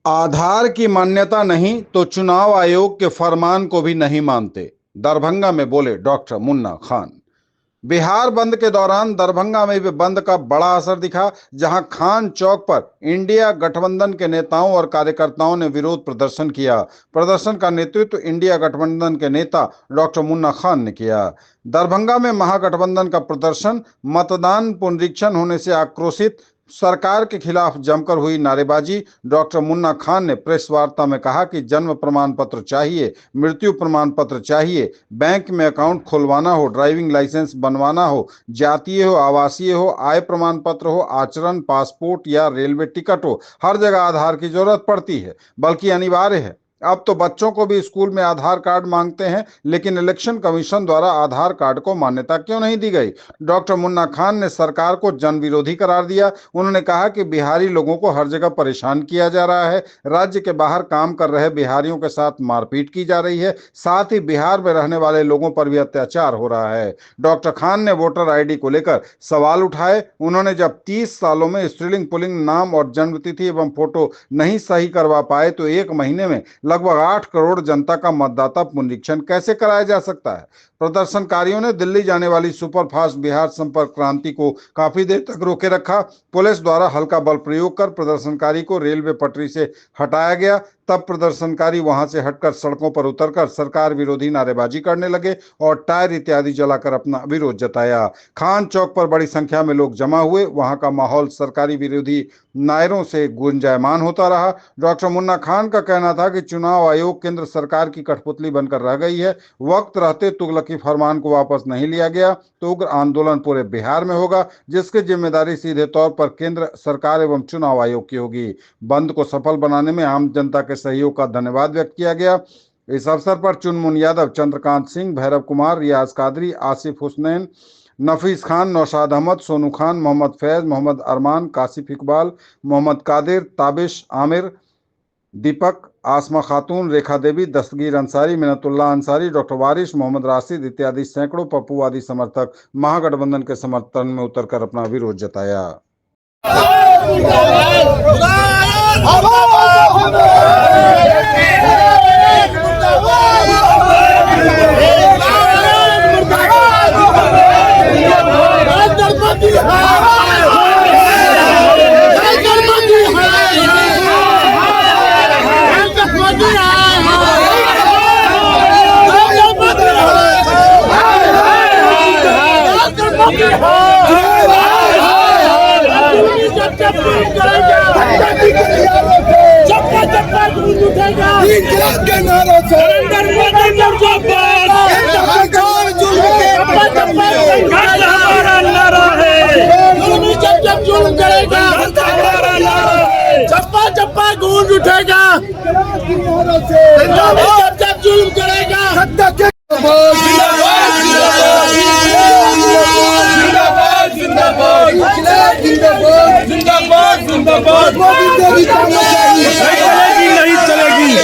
आधार की मान्यता नहीं तो चुनाव आयोग के फरमान को भी नहीं मानते, दरभंगा में बोले डॉक्टर मुन्ना खान। बिहार बंद के दौरान दरभंगा में भी बंद का बड़ा असर दिखा, जहां खान चौक पर इंडिया गठबंधन के नेताओं और कार्यकर्ताओं ने विरोध प्रदर्शन किया। प्रदर्शन का नेतृत्व इंडिया गठबंधन के नेता डॉक्टर मुन्ना खान ने किया। दरभंगा में महागठबंधन का प्रदर्शन, मतदान पुनरीक्षण होने से आक्रोशित, सरकार के खिलाफ जमकर हुई नारेबाजी। डॉक्टर मुन्ना खान ने प्रेस वार्ता में कहा कि जन्म प्रमाण पत्र चाहिए, मृत्यु प्रमाण पत्र चाहिए, बैंक में अकाउंट खुलवाना हो, ड्राइविंग लाइसेंस बनवाना हो, जातीय हो, आवासीय हो, आय प्रमाण पत्र हो, आचरण, पासपोर्ट या रेलवे टिकट हो, हर जगह आधार की जरूरत पड़ती है, बल्कि अनिवार्य है। अब तो बच्चों को भी स्कूल में आधार कार्ड मांगते हैं, लेकिन इलेक्शन कमीशन द्वारा आधार कार्ड को मान्यता क्यों नहीं दी गई? डॉक्टर मुन्ना खान ने सरकार को जन विरोधी करार दिया। उन्होंने कहा कि बिहारी लोगों को हर जगह परेशान किया जा रहा है, राज्य के बाहर काम कर रहे बिहारियों के साथ मारपीट की जा रही है, साथ ही बिहार में रहने वाले लोगों पर भी अत्याचार हो रहा है। डॉक्टर खान ने वोटर ID को लेकर सवाल उठाए। उन्होंने जब 30 सालों में स्त्रीलिंग पुल्लिंग नाम और जन्मतिथि एवं फोटो नहीं सही करवा पाए तो 1 महीने में लगभग 8 करोड़ जनता का मतदाता पुनरीक्षण कैसे कराया जा सकता है? प्रदर्शनकारियों ने दिल्ली जाने वाली सुपरफास्ट बिहार संपर्क क्रांति को काफी देर तक रोके रखा। पुलिस द्वारा हल्का बल प्रयोग कर प्रदर्शनकारी को रेलवे पटरी से हटाया गया। तब प्रदर्शनकारी वहां से हटकर सड़कों पर उतरकर सरकार विरोधी नारेबाजी करने लगे और टायर इत्यादि जलाकर अपना विरोध जताया। खान चौक पर बड़ी संख्या में लोग जमा हुए। वहां का माहौल सरकारी विरोधी नायरों से गुंजायमान होता रहा। डॉक्टर मुन्ना खान का कहना था कि चुनाव आयोग केंद्र सरकार की कठपुतली बनकर रह गई है। वक्त रहते तुगलकी फरमान को वापस नहीं लिया गया तो उग्र आंदोलन पूरे बिहार में होगा, जिसकी जिम्मेदारी सीधे तौर पर केंद्र सरकार एवं चुनाव आयोग की होगी। बंद को सफल बनाने में आम जनता के सहयोग का धन्यवाद व्यक्त किया गया। इस अवसर पर चुनमुन यादव, चंद्रकांत सिंह, भैरव कुमार, रियाज कादरी, आसिफ हुसनैन, नफीस खान, नौशाद अहमद, सोनू खान, मोहम्मद फैज, मोहम्मद अरमान, कासिफ इकबाल, मोहम्मद कादिर, ताबिश आमिर, दीपक, आसमा खातून, रेखा देवी, दस्तगीर अंसारी, मिन्नतुल्लाह अंसारी, डॉक्टर वारिश, मोहम्मद राशिद इत्यादि सैकड़ों पप्पूवादी समर्थक महागठबंधन के समर्थन में उतरकर अपना विरोध जताया। चप्पा चप्पा गूंज उठेगा जब जुल्म करेगा। नहीं चलेगी।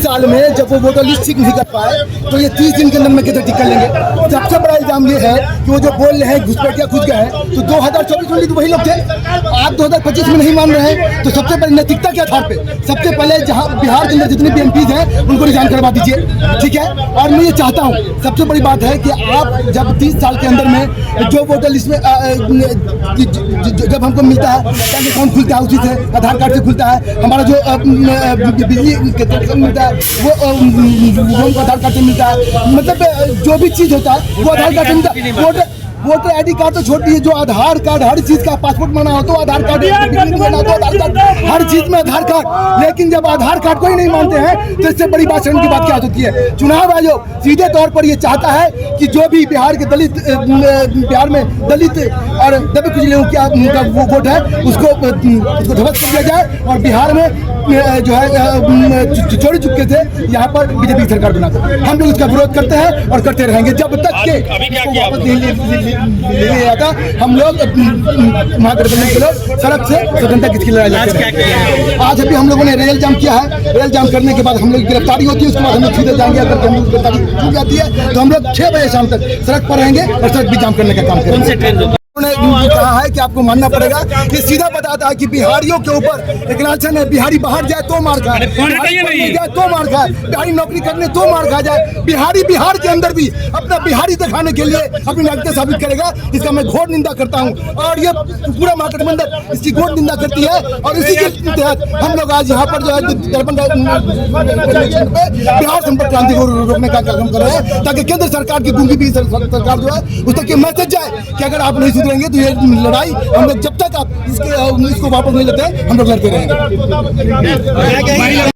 साल में जब वो वोटर लिस्ट ठीक नहीं कर पाए तो ये 30 दिन के अंदर में कैसे ठीक कर लेंगे? सबसे बड़ा इल्जाम ये है कि वो जो बोल रहे हैं घुसपैठिया खुद गए हैं, तो 2024 में तो वही लोग थे, आप 2025 में नहीं मान रहे हैं, तो सबसे पहले नैतिकता के आधार पे सबसे पहले जहां बिहार के अंदर जितने भी MPs हैं उनको रिजाइन करवा दीजिए, ठीक है। और मैं ये चाहता हूँ, सबसे बड़ी बात है कि आप जब 30 साल के अंदर में जो वोटर लिस्ट में जब हमको मिलता है, बैंक अकाउंट खुलता है, उसी से आधार कार्ड से खुलता है, हमारा जो बिजली मिलता है वो को आधार कार्ड से मिलता है, मतलब जो भी चीज होता है वो आधार कार्ड से मिलता है। वोटर आईडी कार्ड तो छोड़ दिए, जो आधार कार्ड हर चीज का, पासपोर्ट बनाना हो तो आधार कार्ड, बनाना हो तो आधार कार्ड, हर चीज में आधार कार्ड। लेकिन जब आधार कार्ड को ही नहीं मानते हैं तो इससे बड़ी बात शर्म की बात क्या होती है। चुनाव आयोग सीधे तौर पर ये चाहता है कि जो भी बिहार के दलित, बिहार में दलित और दबे कुचले लोगों की उनका वो वोट है उसको ध्वस्त कर दिया जाए और बिहार में जो है चोरी चुपके थे यहाँ पर बीजेपी सरकार बनाते। हम लोग इसका विरोध करते हैं और करते रहेंगे जब तक के वापस नहीं आता। हम लोग महागठबंधन के लोग सड़क से स्वतंत्रता की लड़ाई लड़ते हैं। आज अभी हम लोगों ने रेल जाम किया है। रेल जाम करने के बाद हम लोग गिरफ्तारी होती है, उसके बाद हम लोग सीधे जाएंगे। अगर हम लोग गिरफ्तारी छूट जाती है तो हम लोग 6 बजे शाम तक सड़क पर रहेंगे और सड़क भी जाम करने का काम करेंगे। उन्होंने कहा है कि आपको मानना पड़ेगा। ये सीधा बताता है कि बिहारियों के ऊपर एक लालचन है, बिहारी बाहर जाए तो मार खाए, बिहारी जाए तो मार खाए, बिहारी नौकरी करने तो मार खा जाए। बिहारी बिहार के अंदर भी अपना बिहारी दिखाने के लिए अपनी नागरिकता साबित करेगा। इसका मैं घोर निंदा करता हूँ और ये पूरा महागठबंधन इसकी घोर निंदा करती है। और इसी के तहत हम लोग आज यहाँ पर जो है दरभंगा बिहार संपर्क क्रांति को रोकने का काम कर रहे हैं ताकि केंद्र सरकार की गूंगी भी सरकार जो है उस तक ये मैसेज जाए कि अगर आप नहीं सुधरेंगे तो ये लड़ाई हम लोग जब तक आप इसको वापस नहीं लेते हम लोग लड़ते रहेंगे।